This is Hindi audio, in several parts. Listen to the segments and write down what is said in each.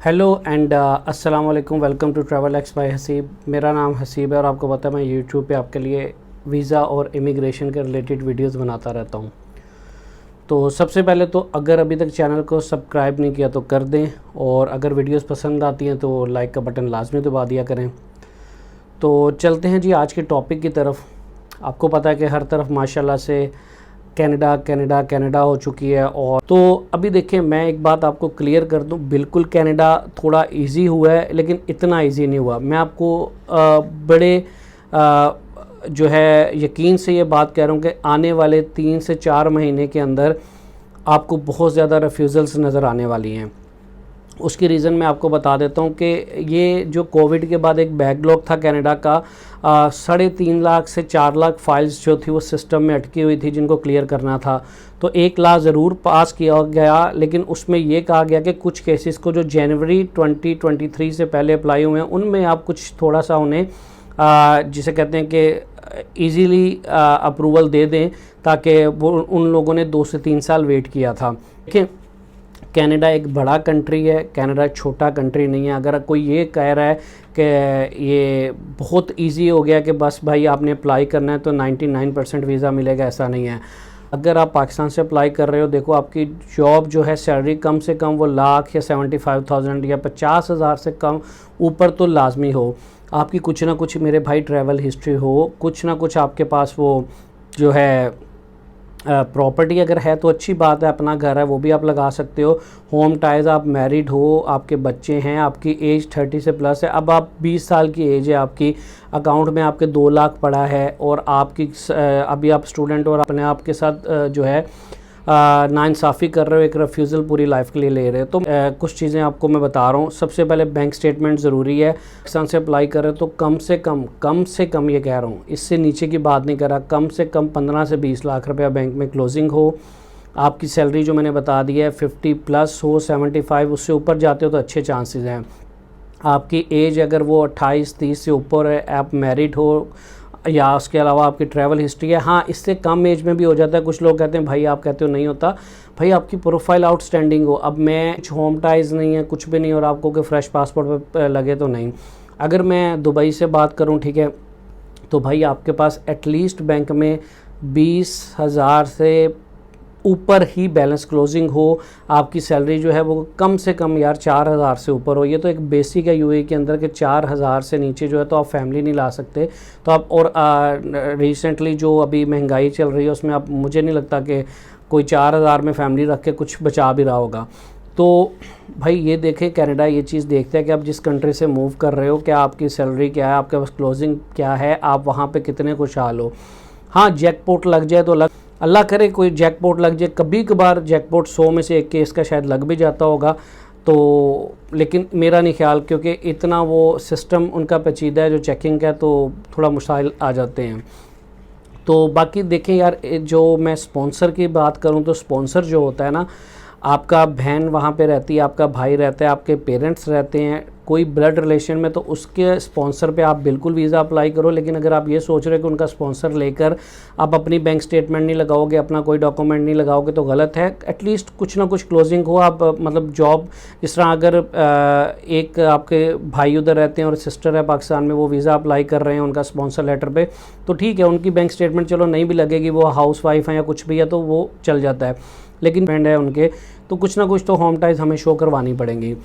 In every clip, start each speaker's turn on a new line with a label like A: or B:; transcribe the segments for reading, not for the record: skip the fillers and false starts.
A: हेलो एंड अस्सलाम वालेकुम। Welcome to travel X by Haseeb. मेरा नाम हसीब है और आपको पता है मैं यूट्यूब पे आपके लिए वीज़ा और इमिग्रेशन के रिलेटेड वीडियोस बनाता रहता हूँ। तो सबसे पहले तो अगर अभी तक चैनल को सब्सक्राइब नहीं किया तो कर दें, और अगर वीडियोस पसंद आती हैं तो लाइक का बटन लाजमी दबा दिया करें। तो चलते हैं जी आज के टॉपिक की तरफ। आपको पता है कि हर तरफ माशाल्लाह से कनाडा कनाडा कनाडा हो चुकी है। और तो अभी देखिए, मैं एक बात आपको क्लियर कर दूं, बिल्कुल कनाडा थोड़ा इजी हुआ है लेकिन इतना इजी नहीं हुआ। मैं आपको बड़े जो है यकीन से ये बात कह रहा हूँ कि आने वाले 3 से 4 महीने के अंदर आपको बहुत ज़्यादा रिफ्यूज़ल्स नज़र आने वाली हैं। उसकी रीज़न मैं आपको बता देता हूँ कि ये जो कोविड के बाद एक बैकलॉग था कनाडा का, 3.5 लाख से 4 लाख फाइल्स जो थी वो सिस्टम में अटकी हुई थी जिनको क्लियर करना था। तो एक लॉ ज़रूर पास किया गया, लेकिन उसमें ये कहा गया कि कुछ केसेस को जो जनवरी 2023 से पहले अप्लाई हुए हैं उनमें आप कुछ थोड़ा सा उन्हें जिसे कहते हैं कि ईज़िली अप्रूवल दे दें, ताकि वो उन लोगों ने 2 से 3 साल वेट किया था। देखिए, कनाडा एक बड़ा कंट्री है, कनाडा छोटा कंट्री नहीं है। अगर कोई ये कह रहा है कि ये बहुत इजी हो गया कि बस भाई आपने अप्लाई करना है तो 99% वीज़ा मिलेगा, ऐसा नहीं है। अगर आप पाकिस्तान से अप्लाई कर रहे हो, देखो आपकी जॉब जो है सैलरी कम से कम वो लाख या 75,000 या 50,000 से कम ऊपर तो लाजमी हो। आपकी कुछ ना कुछ मेरे भाई ट्रैवल हिस्ट्री हो, कुछ ना कुछ आपके पास वो जो है प्रॉपर्टी अगर है तो अच्छी बात है, अपना घर है वो भी आप लगा सकते हो। होम टाइज, आप मैरिड हो, आपके बच्चे हैं, आपकी एज 30 से प्लस है, अब आप 20 साल की एज है आपकी, अकाउंट में आपके 2 लाख पड़ा है, और आपकी अभी आप स्टूडेंट और अपने आप के साथ जो है नाइंसाफ़ी कर रहे हो, एक रिफ्यूज़ल पूरी लाइफ के लिए ले रहे हो। तो कुछ चीज़ें आपको मैं बता रहा हूँ। सबसे पहले बैंक स्टेटमेंट ज़रूरी है। पाकिस्तान से अप्लाई कर रहे हो तो कम से कम ये कह रहा हूँ, इससे नीचे की बात नहीं कर रहा, कम से कम 15 से 20 लाख रुपया बैंक में क्लोजिंग हो। आपकी सैलरी जो मैंने बता दी है 50 प्लस हो, 75 उससे ऊपर जाते हो तो अच्छे चांसेस हैं। आपकी एज अगर वो 28-30 से ऊपर है, आप मैरिड हो, या उसके अलावा आपकी ट्रैवल हिस्ट्री है। हाँ, इससे कम एज में भी हो जाता है। कुछ लोग कहते हैं भाई, आप कहते हो नहीं होता, भाई आपकी प्रोफाइल आउटस्टैंडिंग हो। अब मैं कुछ होम टाइज नहीं है, कुछ भी नहीं, और आपको कि फ्रेश पासपोर्ट पे लगे तो नहीं। अगर मैं दुबई से बात करूं, ठीक है, तो भाई आपके पास एटलीस्ट बैंक में 20,000 से ऊपर ही बैलेंस क्लोजिंग हो। आपकी सैलरी जो है वो कम से कम यार 4,000 से ऊपर हो। ये तो एक बेसिक है यूएई के अंदर के 4,000 से नीचे जो है तो आप फैमिली नहीं ला सकते। तो आप और रिसेंटली जो अभी महंगाई चल रही है उसमें आप, मुझे नहीं लगता कि कोई 4,000 में फैमिली रख के कुछ बचा भी रहा होगा। तो भाई ये देखें, कनाडा ये चीज़ देखते हैं कि आप जिस कंट्री से मूव कर रहे हो, क्या आपकी सैलरी क्या है, आपके पास क्लोजिंग क्या है, आप वहाँ पे कितने खुशहाल हो। हाँ, जैकपॉट लग जाए तो लग, अल्लाह करे कोई जैकपॉट लग जाए, कभी कभार जैकपॉट 100 में से एक केस का शायद लग भी जाता होगा, तो लेकिन मेरा नहीं ख्याल, क्योंकि इतना वो सिस्टम उनका पेचीदा है जो चेकिंग का, तो थोड़ा मुश्किल आ जाते हैं। तो बाकी देखें यार, जो मैं स्पॉन्सर की बात करूं तो स्पॉन्सर जो होता है ना, आपका बहन वहाँ पे रहती है, आपका भाई रहता है, आपके पेरेंट्स रहते हैं, कोई ब्लड रिलेशन में, तो उसके स्पॉन्सर पे आप बिल्कुल वीज़ा अप्लाई करो। लेकिन अगर आप ये सोच रहे हो कि उनका स्पॉन्सर लेकर आप अपनी बैंक स्टेटमेंट नहीं लगाओगे, अपना कोई डॉक्यूमेंट नहीं लगाओगे, तो गलत है। एटलीस्ट कुछ ना कुछ क्लोजिंग हो। आप मतलब जॉब, जिस तरह अगर एक आपके भाई उधर रहते हैं और सिस्टर है पाकिस्तान में, वो वीज़ा अप्लाई कर रहे हैं उनका स्पॉन्सर लेटर पे, तो ठीक है, उनकी बैंक स्टेटमेंट चलो नहीं भी लगेगी, वो हाउस वाइफ है या कुछ भी है तो वो चल जाता है। लेकिन फ्रेंड है उनके, तो कुछ ना कुछ तो होम टाइज हमें शो करवानी पड़ेंगी।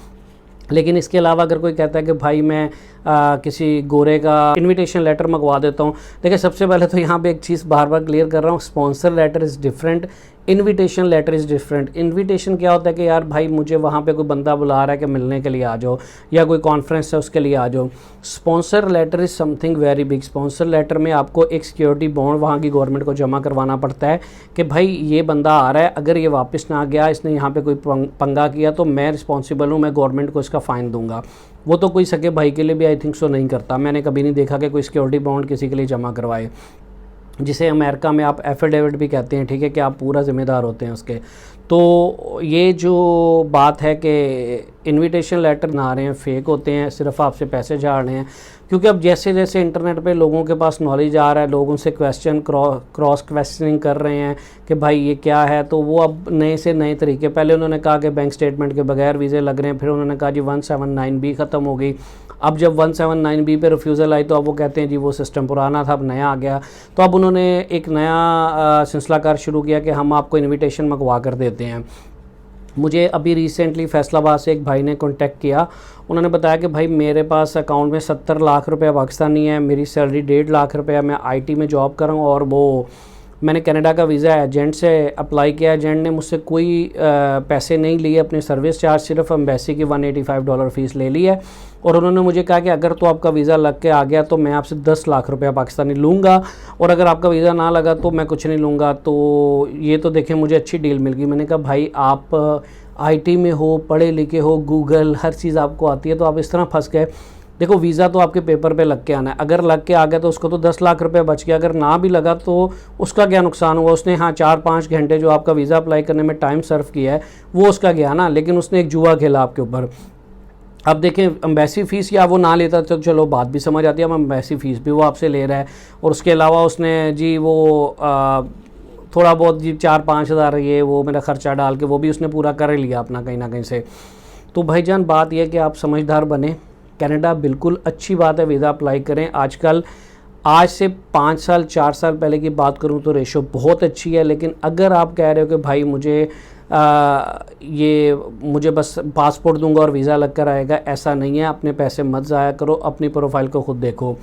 A: लेकिन इसके अलावा अगर कोई कहता है कि भाई मैं किसी गोरे का इनविटेशन लेटर मंगवा देता हूँ, देखिए सबसे पहले तो यहाँ पे एक चीज़ बार बार क्लियर कर रहा हूँ, sponsor letter is different, invitation letter is different. Invitation क्या होता है कि यार भाई मुझे वहाँ पे कोई बंदा बुला रहा है कि मिलने के लिए आ जाओ, या कोई कॉन्फ्रेंस है उसके लिए आ जाओ। Sponsor letter is something very big. Sponsor letter में आपको एक सिक्योरिटी बॉन्ड वहाँ की गवर्नमेंट को जमा करवाना पड़ता है कि भाई ये बंदा आ रहा है, अगर ये वापस ना गया, इसने यहाँ पे कोई पंगा किया, तो मैं रिस्पॉन्सिबल हूँ, मैं गवर्नमेंट को इसका फ़ाइन दूंगा। वो तो कोई सगे भाई के लिए भी आई थिंक सो नहीं करता, मैंने कभी नहीं देखा कि कोई सिक्योरिटी बॉन्ड किसी के लिए जमा करवाए। जिसे अमेरिका में आप एफिडेविट भी कहते हैं, ठीक है, कि आप पूरा ज़िम्मेदार होते हैं उसके। तो ये जो बात है कि इनविटेशन लेटर ना रहे हैं, फेक होते हैं, सिर्फ आपसे पैसे झाड़ रहे हैं। क्योंकि अब जैसे जैसे इंटरनेट पे लोगों के पास नॉलेज आ रहा है, लोग उनसे क्वेश्चन क्रॉस क्वेश्चनिंग कर रहे हैं कि भाई ये क्या है, तो वो अब नए से नए तरीके, पहले उन्होंने कहा कि बैंक स्टेटमेंट के बगैर वीज़े लग रहे हैं, फिर उन्होंने कहा जी 179B ख़त्म हो गई। अब जब 179B पे रिफ्यूज़ल आई तो अब वो कहते हैं जी वो सिस्टम पुराना था, अब नया आ गया। तो अब उन्होंने एक नया सिलसिलाकार शुरू किया कि हम आपको इनविटेशन मंगवा कर देते हैं। मुझे अभी रिसेंटली फैसलाबाद से एक भाई ने कांटेक्ट किया, उन्होंने बताया कि भाई मेरे पास अकाउंट में 70 लाख रुपए पाकिस्तानी है, मेरी सैलरी 1.5 लाख रुपये, मैं आईटी में जॉब कर रहा हूँ, और वो मैंने कनाडा का वीज़ा एजेंट से अप्लाई किया। एजेंट ने मुझसे कोई पैसे नहीं लिए, अपने सर्विस चार्ज सिर्फ एम्बेसी की $185 फ़ीस ले ली है। और उन्होंने मुझे कहा कि अगर तो आपका वीज़ा लग के आ गया तो मैं आपसे 10 लाख रुपया पाकिस्तानी लूँगा, और अगर आपका वीज़ा ना लगा तो मैं कुछ नहीं लूँगा। तो ये तो देखें मुझे अच्छी डील मिल गई। मैंने कहा भाई आप आईटी में हो, पढ़े लिखे हो, गूगल हर चीज़ आपको आती है, तो आप इस तरह फंस गए। देखो वीज़ा तो आपके पेपर पे लग के आना है, अगर लग के आ गया तो उसको तो 10 लाख रुपए बच गया, अगर ना भी लगा तो उसका क्या नुकसान हुआ। उसने हाँ 4-5 घंटे जो आपका वीज़ा अप्लाई करने में टाइम सर्व किया है वो उसका गया ना, लेकिन उसने एक जुआ खेला आपके ऊपर। अब देखें एम्बेसी फ़ीस या वो ना लेता तो चलो बात भी समझ आती है, अब एम्बेसी फ़ीस भी वो आपसे ले रहा है, और उसके अलावा उसने जी वो थोड़ा बहुत जी 4-5 हज़ार ये वो मेरा ख़र्चा डाल के वो भी उसने पूरा कर लिया अपना कहीं ना कहीं से। तो भाईजान बात यह कि आप समझदार बने, कनाडा बिल्कुल अच्छी बात है, वीज़ा अप्लाई करें। आजकल आज से 5 साल 4 साल पहले की बात करूं तो रेशो बहुत अच्छी है, लेकिन अगर आप कह रहे हो कि भाई मुझे बस पासपोर्ट दूंगा और वीज़ा लग कर आएगा, ऐसा नहीं है। अपने पैसे मत ज़ाया करो, अपनी प्रोफाइल को खुद देखो।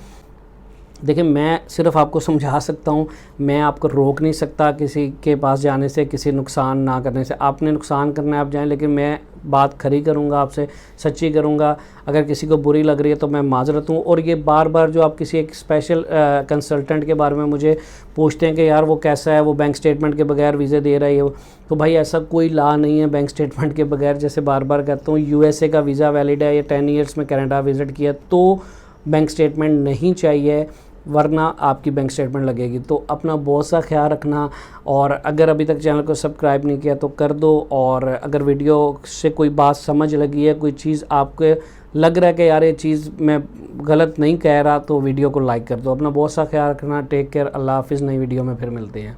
A: देखिए मैं सिर्फ आपको समझा सकता हूँ, मैं आपको रोक नहीं सकता किसी के पास जाने से, किसी नुकसान ना करने से। आपने नुकसान करना है आप जाएं, लेकिन मैं बात खरी करूँगा आपसे, सच्ची करूँगा। अगर किसी को बुरी लग रही है तो मैं माजरत हूँ। और ये बार बार जो आप किसी एक स्पेशल कंसल्टेंट के बारे में मुझे पूछते हैं कि यार वो कैसा है, वो बैंक स्टेटमेंट के बगैर वीज़े दे रहा है, तो भाई ऐसा कोई लॉ नहीं है बैंक स्टेटमेंट के बगैर। जैसे बार बार कहता हूँ यूएसए का वीज़ा वैलिड है या 10 ईयर्स में कनाडा विज़िट किया तो बैंक स्टेटमेंट नहीं चाहिए, वरना आपकी बैंक स्टेटमेंट लगेगी। तो अपना बहुत सा ख्याल रखना, और अगर अभी तक चैनल को सब्सक्राइब नहीं किया तो कर दो। और अगर वीडियो से कोई बात समझ लगी है, कोई चीज़ आपके लग रहा है कि यार ये चीज़ मैं गलत नहीं कह रहा, तो वीडियो को लाइक कर दो। अपना बहुत सा ख्याल रखना। टेक केयर, अल्लाह हाफिज़। नई वीडियो में फिर मिलते हैं।